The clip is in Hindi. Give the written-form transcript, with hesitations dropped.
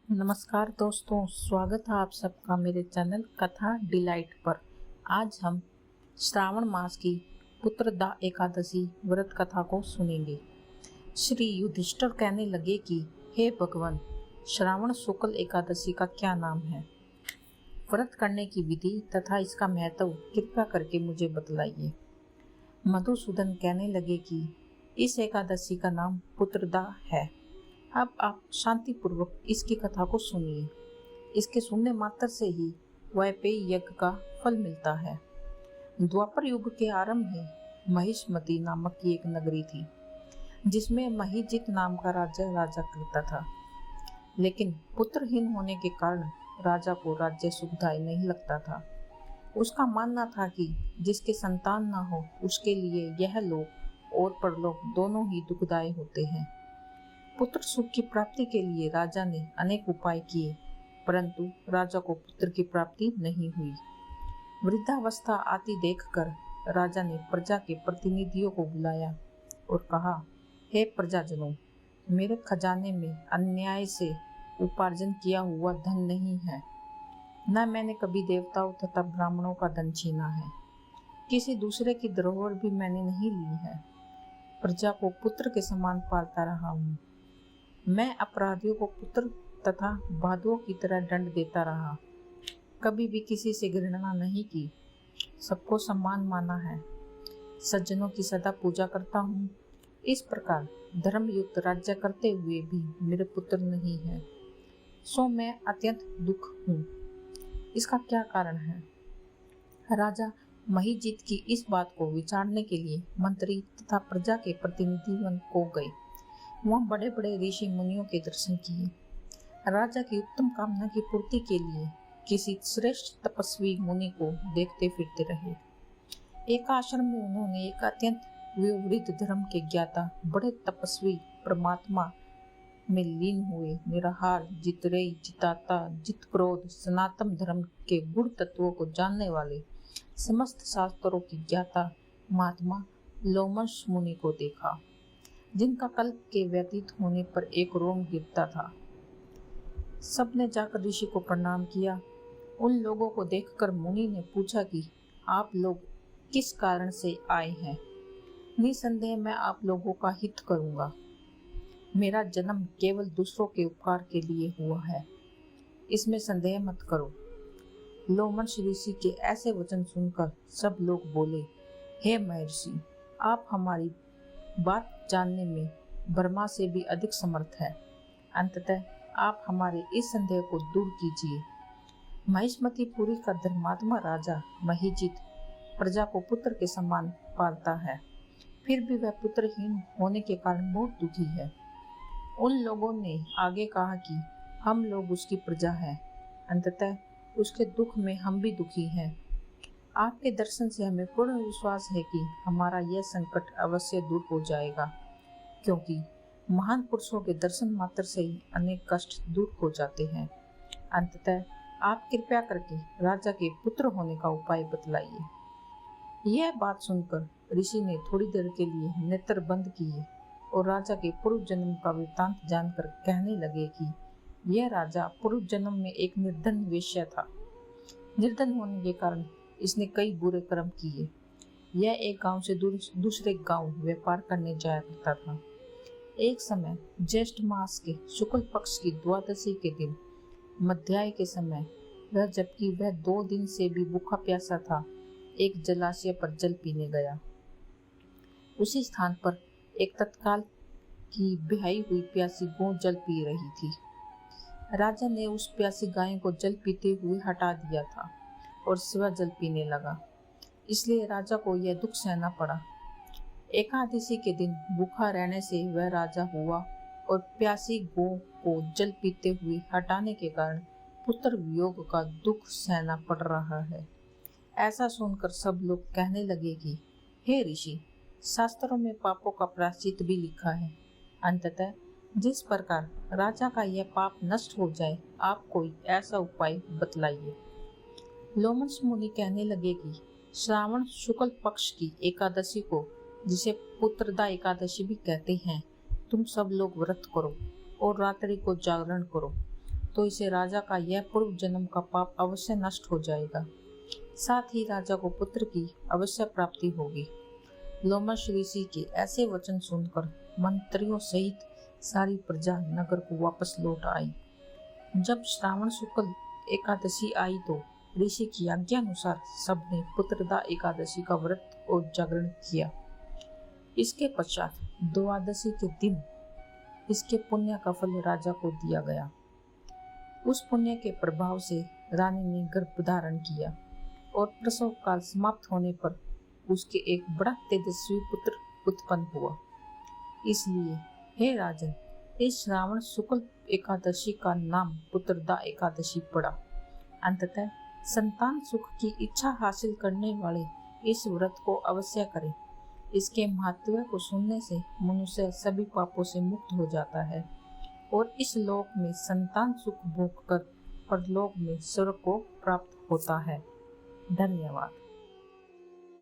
नमस्कार दोस्तों, स्वागत है आप सबका मेरे चैनल कथा डिलाइट पर। आज हम श्रावण मास की पुत्रदा एकादशी व्रत कथा को सुनेंगे। श्री युधिष्ठिर कहने लगे कि हे भगवान, श्रावण शुक्ल एकादशी का क्या नाम है? व्रत करने की विधि तथा इसका महत्व कृपया करके मुझे बतलाइए। मधुसूदन कहने लगे कि इस एकादशी का नाम पुत्रदा है। अब आप शांति पूर्वक इसकी कथा को सुनिए। इसके सुनने मात्र से ही वैपेयी यज्ञ का फल मिलता है। द्वापर युग के आरंभ में महिष्मती नामक की एक नगरी थी, जिसमें महिजित नाम का राजा करता था। लेकिन पुत्रहीन होने के कारण राजा को राज्य सुखदायी नहीं लगता था। उसका मानना था कि जिसके संतान न हो उसके लिए यह लोक और परलोक दोनों ही दुखदायी होते हैं। पुत्र सुख की प्राप्ति के लिए राजा ने अनेक उपाय किए, परंतु राजा को पुत्र की प्राप्ति नहीं हुई। वृद्धावस्था आती देखकर राजा ने प्रजा के प्रतिनिधियों को बुलाया और कहा, हे प्रजाजनों, मेरे खजाने में अन्याय से उपार्जन किया हुआ धन नहीं है। न मैंने कभी देवताओं तथा ब्राह्मणों का धन छीना है। किसी दूसरे की धरोहर भी मैंने नहीं ली है। प्रजा को पुत्र के समान पालता रहा हूँ। मैं अपराधियों को पुत्र तथा बाधुओं की तरह दंड देता रहा। कभी भी किसी से घृणा नहीं की, सबको सम्मान माना है। सज्जनों की सदा पूजा करता हूँ। इस प्रकार धर्मयुक्त राज्य करते हुए भी मेरे पुत्र नहीं है, सो मैं अत्यंत दुख हूँ। इसका क्या कारण है? राजा महिजीत की इस बात को विचारने के लिए मंत्री तथा प्रजा के प्रतिनिधिगण को गए। वहाँ बड़े बड़े ऋषि मुनियों के दर्शन किए। राजा की उत्तम कामना की पूर्ति के लिए किसी श्रेष्ठ तपस्वी मुनि को देखते फिरते रहे। एक आश्रम में उन्होंने एक अत्यंत विवृद्ध धर्म के ज्ञाता बड़े तपस्वी परमात्मा में लीन हुए निराहार, जितरेय, जिताता, जित क्रोध, सनातन धर्म के गुण तत्वों को जानने वाले समस्त शास्त्रों की ज्ञाता महात्मा लोमश मुनि को देखा, जिनका कल्प के व्यतीत होने पर एक रोम गिरता था। सबने जाकर ऋषि को प्रणाम किया। उन लोगों को देखकर मुनि ने पूछा कि आप लोग किस कारण से आए हैं? निसंदेह मैं आप लोगों का हित करूंगा। मेरा जन्म केवल दूसरों के उपकार के लिए हुआ है, इसमें संदेह मत करो। लोमश ऋषि के ऐसे वचन सुनकर सब लोग बोले, हे महर्षि, आप हमारी बात जानने में ब्रह्मा से भी अधिक समर्थ है। अंततः आप हमारे इस संदेह को दूर कीजिए। महिष्मतीपुरी का धर्मात्मा राजा महिजित प्रजा को पुत्र के समान पालता है, फिर भी वह पुत्रहीन होने के कारण बहुत दुखी है। उन लोगों ने आगे कहा कि हम लोग उसकी प्रजा हैं, अंततः उसके दुख में हम भी दुखी हैं। आपके दर्शन से हमें पूर्ण विश्वास है कि हमारा यह संकट अवश्य दूर हो जाएगा, क्योंकि महान पुरुषों के दर्शन मात्र से ही अनेक कष्ट दूर हो जाते हैं। अंततः आप कृपया करके राजा के पुत्र होने का उपाय बतलाइए। यह बात सुनकर ऋषि ने थोड़ी देर के लिए नेत्र बंद किए और राजा के पूर्व जन्म का वृत्तांत जानकर कहने लगे कि यह राजा पूर्व जन्म में एक निर्धन वेश्या था। निर्धन होने के कारण इसने कई बुरे कर्म किए। यह एक गांव से दूसरे गांव व्यापार करने जाया करता था। एक समय ज्येष्ठ मास के शुक्ल पक्ष की द्वादशी के दिन मध्याह्न के समय जबकि वह 2 दिन से भी भूखा प्यासा था, एक जलाशय पर जल पीने गया। उसी स्थान पर एक तत्काल की ब्याही हुई प्यासी गौ जल पी रही थी। राजा ने उस प्यासी गाय को जल पीते हुए हटा दिया था और स्वयं जल पीने लगा, इसलिए राजा को यह दुख सहना पड़ा। एकादशी के दिन भूखा रहने से वह राजा हुआ और प्यासी गौ को जल पीते हुए हटाने के कारण पुत्र वियोग का दुख सहना पड़ रहा है। ऐसा सुनकर सब लोग कहने लगे कि हे ऋषि, शास्त्रों में पापों का प्रायश्चित भी लिखा है। अंततः जिस प्रकार राजा का यह पाप नष्ट हो जाए, आप कोई ऐसा उपाय बतलाइए। लोमश मुनि कहने लगे कि श्रावण शुक्ल पक्ष की एकादशी को, जिसे पुत्रदा एकादशी भी कहते हैं, तुम सब लोग व्रत करो और रात्रि को जागरण करो। तो इसे राजा का यह पूर्व जन्म का पाप अवश्य नष्ट हो जाएगा। साथ ही राजा को पुत्र की अवश्य प्राप्ति होगी। लोमश ऋषि के ऐसे वचन सुनकर मंत्रियों सहित सारी प्रजा नगर को वापस लौट आई। जब श्रावण शुक्ल एकादशी आई तो ऋषि की आज्ञा अनुसार सबने पुत्रदा एकादशी का व्रत और जागरण किया। इसके पश्चात द्वादशी के दिन इसके पुण्य का फल राजा को दिया गया। उस पुण्य के प्रभाव से रानी ने गर्भ धारण किया और प्रसव काल समाप्त होने पर उसके एक बड़ा तेजस्वी पुत्र उत्पन्न हुआ। इसलिए हे राजन, इस श्रावण शुक्ल एकादशी का नाम पुत्रदा एकादशी पड़ा। अंततः संतान सुख की इच्छा हासिल करने वाले इस व्रत को अवश्य करें। इसके महत्व को सुनने से मनुष्य सभी पापों से मुक्त हो जाता है और इस लोक में संतान सुख भोग कर परलोक में स्वर्ग को प्राप्त होता है। धन्यवाद।